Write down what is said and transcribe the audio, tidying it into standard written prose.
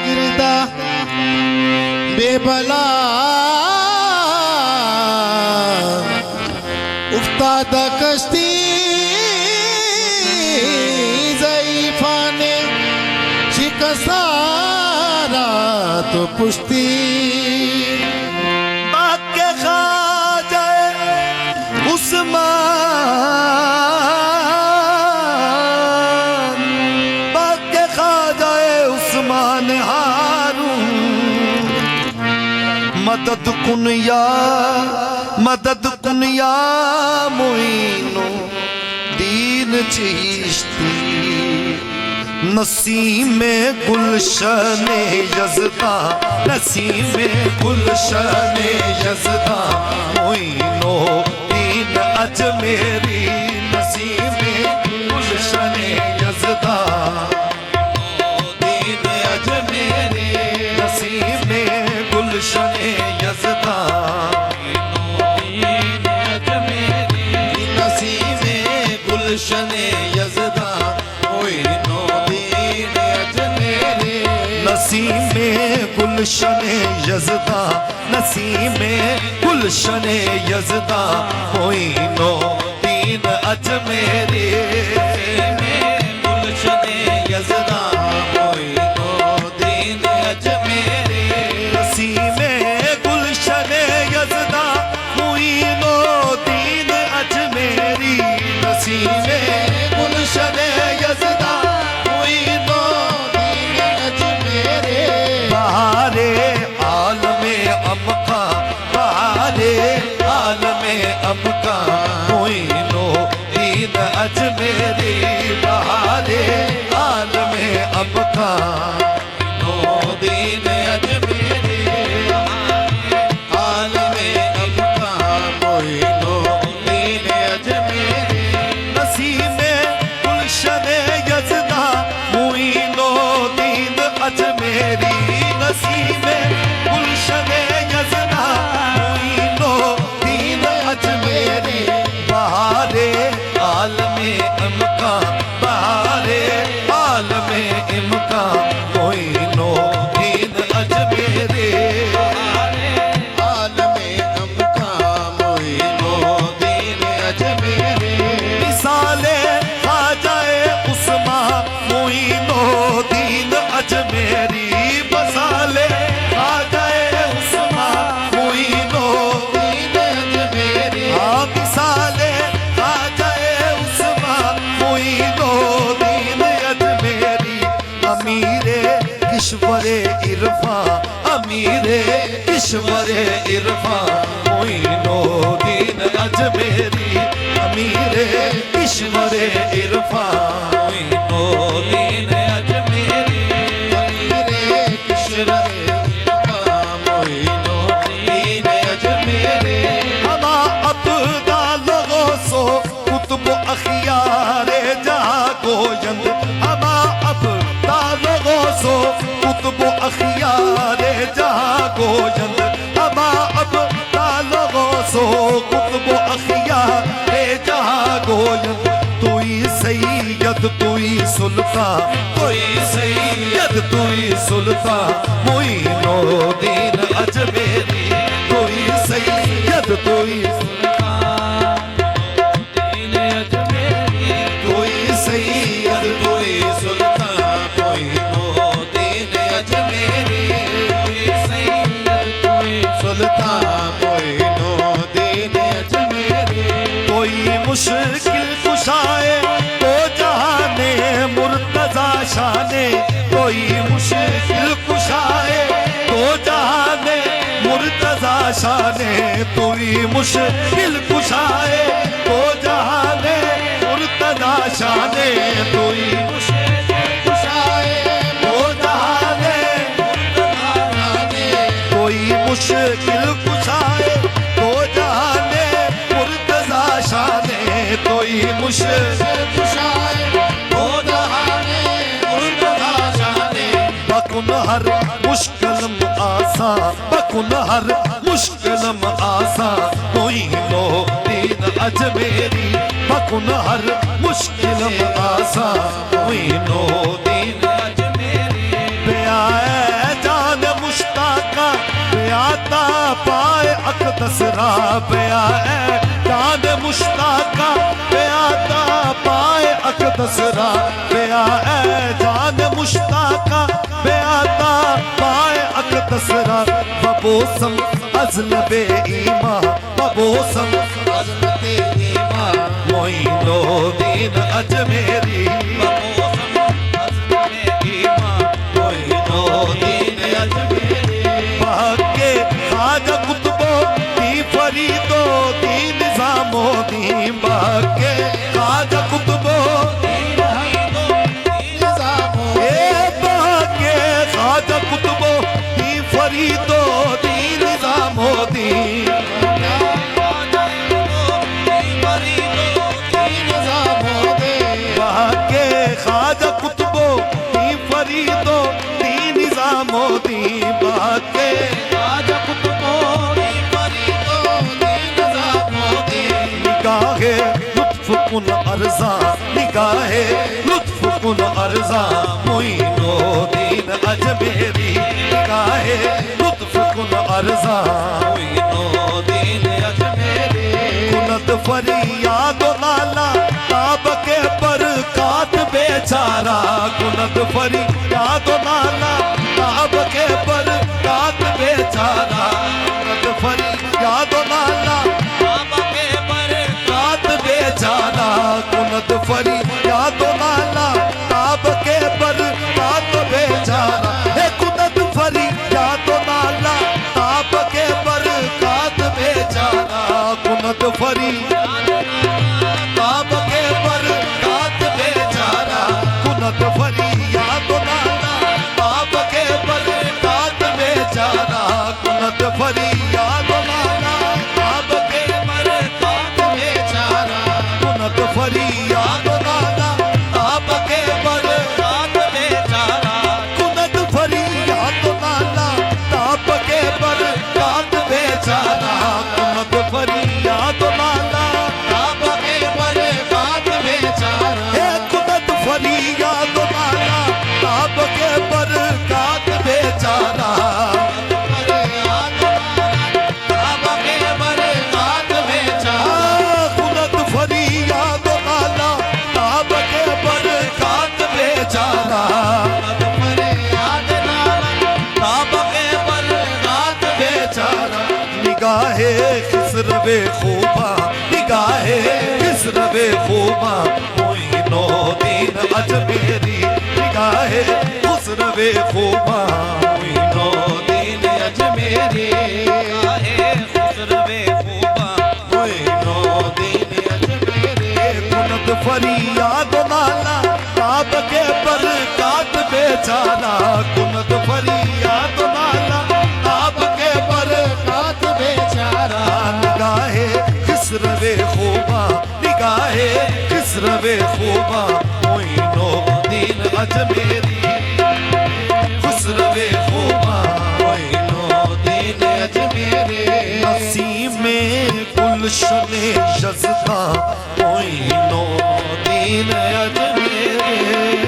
गिरदा बेबला उफ्तादा कश्ती ज़ईफ़ाने शिकसारा तो पुश्ती बाके खा जाए उस्मान बाके खा जाए उस्मान हारून मदद कुन या मोइनो दीन चिश्ती नसीम गुलशन यज़दा नसीम गुलशन यज़दा मोइनो दीन अजमेरी नसीम गुलशन यज़दा दीन अजमेरी नसीम गुलशन यज़दा गुलशन यज़दा मोइनो दीन अजमेरी नसीम गुलशन यज़दा नसीम गुलशन यज़दा मोइनो दीन अजमेरी गुलशन यज़दा मोइनो दीन अजमेरी नसीम गुलशन यज़दा मोइनो दीन अजमेरी नसीम गुलशन यज़दा मोइनो दीन अजमेरी बहारे आलमे अमका बहारे आलमे अमका मोइनो दीन अजमेरी बहारे आलमे अमका मोइनो दीन अजमेरी आलमे अमका मोइनो दीन अजमेरी नसीम गुलशन यज़दा मोइनो दीन अजमेरी नसीम गुलशन यज़दा मोइनो दीन अजमेरी बहारे आलमे अमका बहारे आलमे इमका मोइनो दीन अजमेरी आलमे अमका मोइनो दीन अजमेरी मिसाले खा जाए उस्मा मोइनो दीन अजमेरी मसाले खा जाए उस्मा मोइनो दीन अजमेरी मिसाले खा जाए उस्मा मोइनो दीन अजमेरी अमीरे ईश्वरे इरफा अमीरे ईश्वरे इरफा मोइनो दीन अजमेरी अमीरे ईश्वरे इरफा मोइनो दीन अजमेरी अमीरे ईश्वरे इरफा मोइनो दीन अजमेरी हमा अब्दा लोगों सो कुतुब अखियारे जहाँ गोयंद हमा अब्दा लोगों सो कुतुब अखियारे जहाँ गोयंद हमा अब्दा लोगों सो कुतुब अखियारे जहाँ गोयंद तुई सैयद तुई सुल्तान तुई सैयद तुई सुल्तान मोइनो दीन अजमेरी तुई सैयद तुई सुल्तान दीन अजमेरी तुई सैयद तुई सुल्तान मोइनो दीन अजमेरी तुई सैयद तुई सुल्तान मोइनो दीन अजमेरी कोई मुश्किल कुशाए तो जहाने मुर्तजा शाने कोई मुश्किल कुशाए तो जहाने मुर्तजा शाने कोई मुश्किल कुशाए तो जहाने मुर्तजा शाने कोई मुश्किल कुशाए तो जहाने मुर्तजा शाने कोई मुश्किल कुशाए तो जहाने मुर्तजा शाने कोई मुश्किल कुशाए तो जहाने मुर्तजा शाने बकुन हर मुश्किलम आसा बकुन हर मुश्किलम आसा मोइनो दीन अजमेरी बकुन हर मुश्किलम आसा मोइनो दीन अजमेरी पे आए दसरा पिया है जान मुश्ताका प्याता पाए अक दसरा पिया है जान मुश्ताका प्याता पाए अक दसरा बबोसम अजलबे ईमा बबोसम अजलबे ईमा मोइनो दीन अजमेरी बबोसम अजलबे ईमा मोइनो दीन अजमेरी भाग्य खाजा कुतुबो दी फरीदो दी निजामो दी भाग्य खाजा कुतुबो दी निजामो ए भाग्य खाजा कुतुबो दी फरीदो दी निजामो दी भाग्य खाजा कुतुबो दी फरीदो दी निजामो दी भाग्य खाजा कुतुबो दी फरीदो दी निजामो दी निगाहे लुत्फ कुन अर्जा निगाहे लुत्फ कुन अर्जा मोइनो दीन अजमेरी निगाहे लुत्फ कुन अर्जा मोइनो दीन अजमेरी कुनत फरियाद लाला ताब के बरकात बेचारा कुनत फरियाद लाला ताब के बरकात बेचारा कुनत फरियाद लाला ताब के बरकात बेचारा कुनत फरियाद लाला ताब के बरकात बेचारा हे कुनत फरियाद लाला ताब के बरकात बेचारा कुनत फरियाद ताब के बरकात बेचारा कुनत फरियाद लाला ताब के बरकात बेचारा कुनत फरियाद लाला ताब के बरकात बेचारा कुनत फरियाद लाला ताब के बरकात बेचारा कुनत फरियाद लाला ताब के बरकात बेचारा कुनत फरियाद लाला ताब के बरकात बेचारा हे कुनत फरियाद लाला ताब के बरकात बेचारा कुनत फरियाद लाला ताब के बरकात बेचारा ताब के बरकात बेचारा निगाहे खिसरवे खूबा निगाहे खिसरवे खूबा मोइनो दीन अजमेरी निगाहे खुसरवे खूबा मोइनो दीन अजमेरी निगाहे खुसरवे खूबा मोइनो दीन अजमेरी कुनत फरियाद लाला ताब के बरकात बेचारा कुनत फरियाद लाला ताब के बरकात बेचारा निगाहे खिसरवे खूबा निगाहे खिसरवे खूबा मोइनो दीन अजमेरी खुसरवे खूबा मोइनो दीन अजमेरी नसीम में गुलशने यज़दा मोइनो दीन अजमेरी